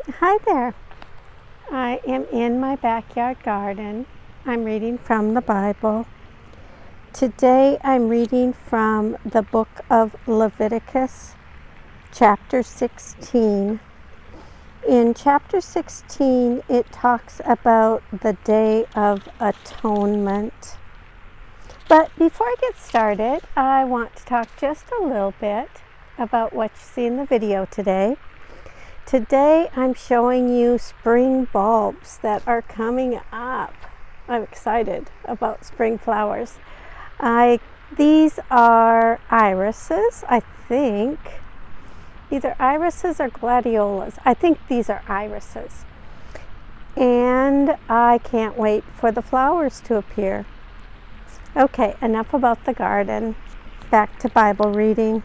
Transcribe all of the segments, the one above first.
Hi there. I am in my backyard garden. I'm reading from the Bible. Today I'm reading from the book of Leviticus, chapter 16. In chapter 16, it talks about the Day of Atonement. But before I get started, I want to talk just a little bit about what you see in the video today. Today I'm showing you spring bulbs that are coming up. I'm excited about spring flowers. These are irises, I think. Either irises or gladiolas. I think these are irises. And I can't wait for the flowers to appear. Okay, enough about the garden. Back to Bible reading.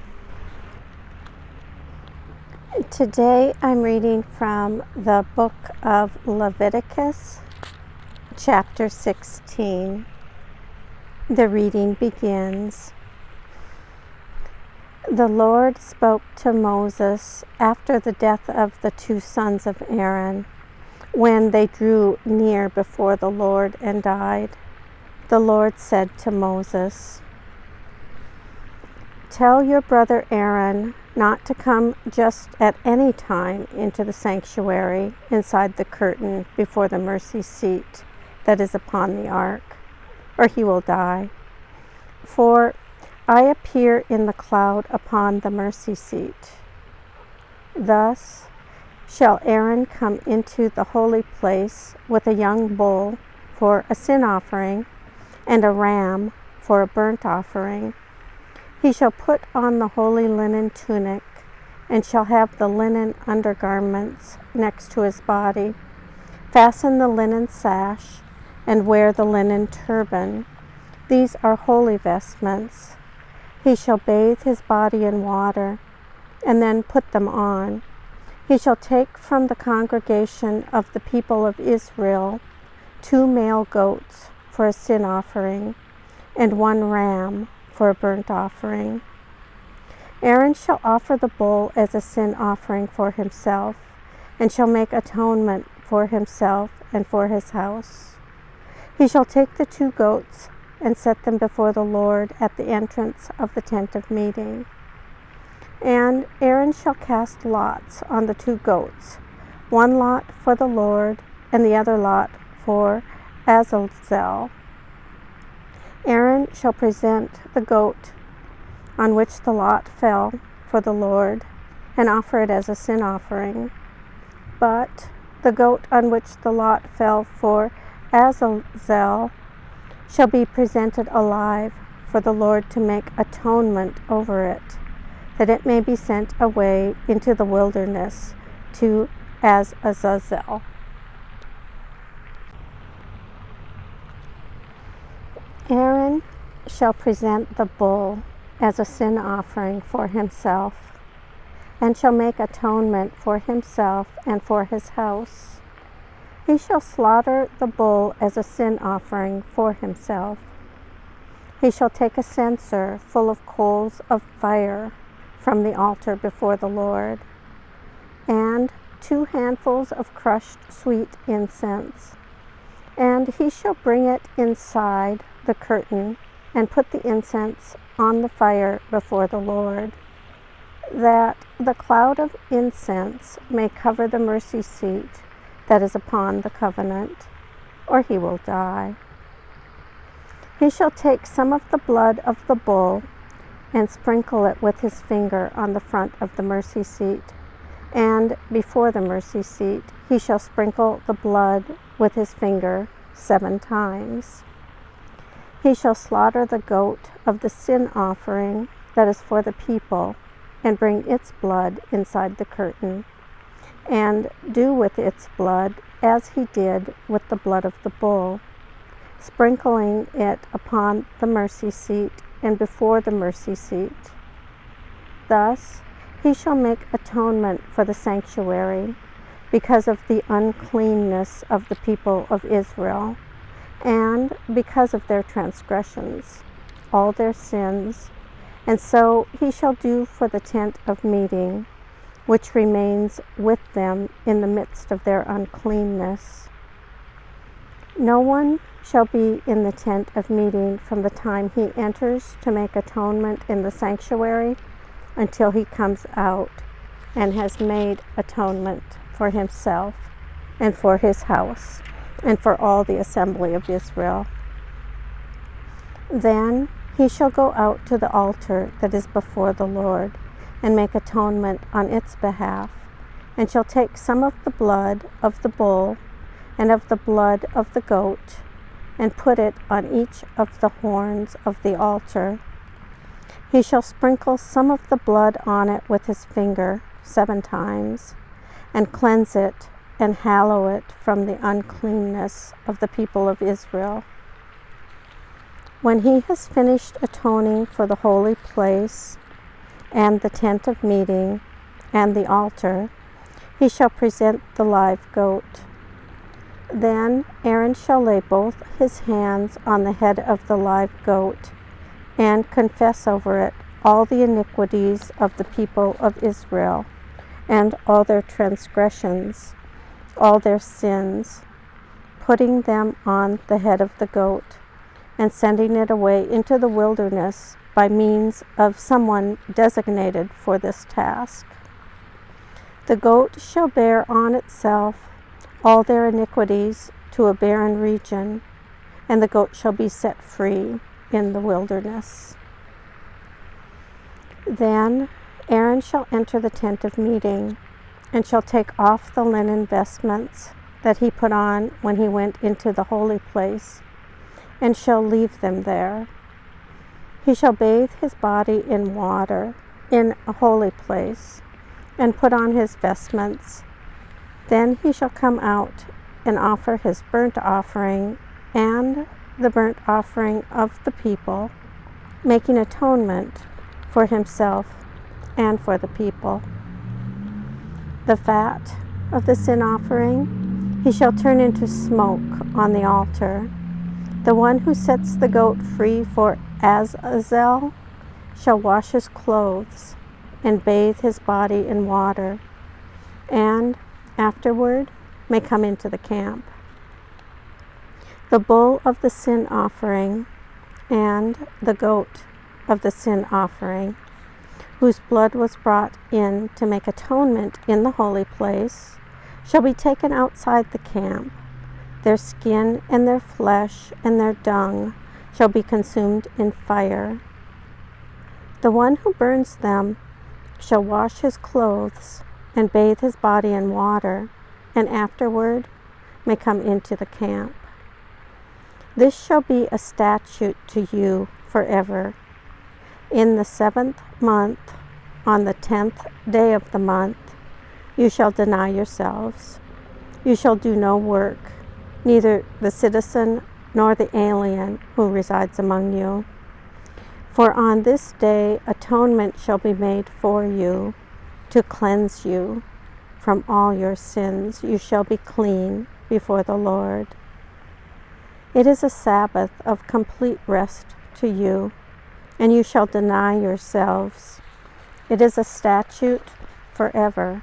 Today I'm reading from the book of Leviticus, chapter 16. The reading begins. The Lord spoke to Moses after the death of the two sons of Aaron, when they drew near before the Lord and died. The Lord said to Moses, "Tell your brother Aaron not to come just at any time into the sanctuary inside the curtain before the mercy seat that is upon the ark, or he will die. For I appear in the cloud upon the mercy seat. Thus shall Aaron come into the holy place with a young bull for a sin offering and a ram for a burnt offering. He shall put on the holy linen tunic and shall have the linen undergarments next to his body. Fasten the linen sash and wear the linen turban. These are holy vestments. He shall bathe his body in water and then put them on. He shall take from the congregation of the people of Israel 2 male goats for a sin offering and 1 ram for a burnt offering. Aaron shall offer the bull as a sin offering for himself, and shall make atonement for himself and for his house. He shall take the 2 goats and set them before the Lord at the entrance of the tent of meeting. And Aaron shall cast lots on the 2 goats, 1 lot for the Lord and the other lot for Azazel. Aaron shall present the goat on which the lot fell for the Lord and offer it as a sin offering. But the goat on which the lot fell for Azazel shall be presented alive for the Lord to make atonement over it, that it may be sent away into the wilderness to Azazel. Aaron shall present the bull as a sin offering for himself, and shall make atonement for himself and for his house. He shall slaughter the bull as a sin offering for himself. He shall take a censer full of coals of fire from the altar before the Lord, and 2 handfuls of crushed sweet incense. And he shall bring it inside the curtain and put the incense on the fire before the Lord, that the cloud of incense may cover the mercy seat that is upon the covenant, or he will die. He shall take some of the blood of the bull and sprinkle it with his finger on the front of the mercy seat, and before the mercy seat he shall sprinkle the blood with his finger 7 times. He shall slaughter the goat of the sin offering that is for the people, and bring its blood inside the curtain, and do with its blood as he did with the blood of the bull, sprinkling it upon the mercy seat and before the mercy seat. Thus he shall make atonement for the sanctuary because of the uncleanness of the people of Israel, and because of their transgressions, all their sins. And so he shall do for the tent of meeting, which remains with them in the midst of their uncleanness. No one shall be in the tent of meeting from the time he enters to make atonement in the sanctuary until he comes out and has made atonement for himself and for his house and for all the assembly of Israel. Then he shall go out to the altar that is before the Lord and make atonement on its behalf, and shall take some of the blood of the bull and of the blood of the goat, and put it on each of the horns of the altar. He shall sprinkle some of the blood on it with his finger 7 times, and cleanse it and hallow it from the uncleanness of the people of Israel. When he has finished atoning for the holy place and the tent of meeting and the altar, he shall present the live goat. Then Aaron shall lay both his hands on the head of the live goat and confess over it all the iniquities of the people of Israel and all their transgressions, all their sins, putting them on the head of the goat and sending it away into the wilderness by means of someone designated for this task. The goat shall bear on itself all their iniquities to a barren region, and the goat shall be set free in the wilderness. Then Aaron shall enter the tent of meeting, and shall take off the linen vestments that he put on when he went into the holy place, and shall leave them there. He shall bathe his body in water in a holy place, and put on his vestments. Then he shall come out and offer his burnt offering and the burnt offering of the people, making atonement for himself and for the people. The fat of the sin offering he shall turn into smoke on the altar. The one who sets the goat free for Azazel shall wash his clothes and bathe his body in water, and afterward may come into the camp. The bull of the sin offering and the goat of the sin offering, whose blood was brought in to make atonement in the holy place, shall be taken outside the camp. Their skin and their flesh and their dung shall be consumed in fire. The one who burns them shall wash his clothes and bathe his body in water, and afterward may come into the camp. This shall be a statute to you forever. In the 7th month, on the 10th day of the month, you shall deny yourselves. You shall do no work, neither the citizen nor the alien who resides among you. For on this day atonement shall be made for you, to cleanse you from all your sins. You shall be clean before the Lord. It is a Sabbath of complete rest to you, and you shall deny yourselves. It is a statute forever.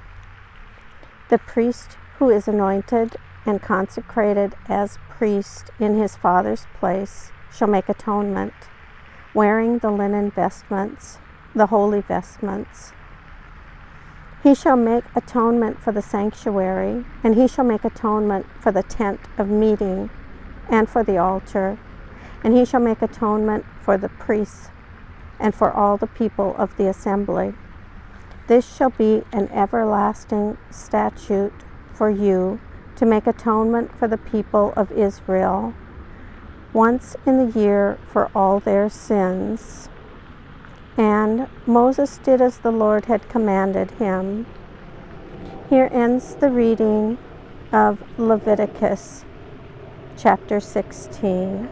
The priest who is anointed and consecrated as priest in his father's place shall make atonement, wearing the linen vestments, the holy vestments. He shall make atonement for the sanctuary, and he shall make atonement for the tent of meeting and for the altar, and he shall make atonement for the priests and for all the people of the assembly. This shall be an everlasting statute for you, to make atonement for the people of Israel once in the year for all their sins. And Moses did as the Lord had commanded him. Here ends the reading of Leviticus chapter 16.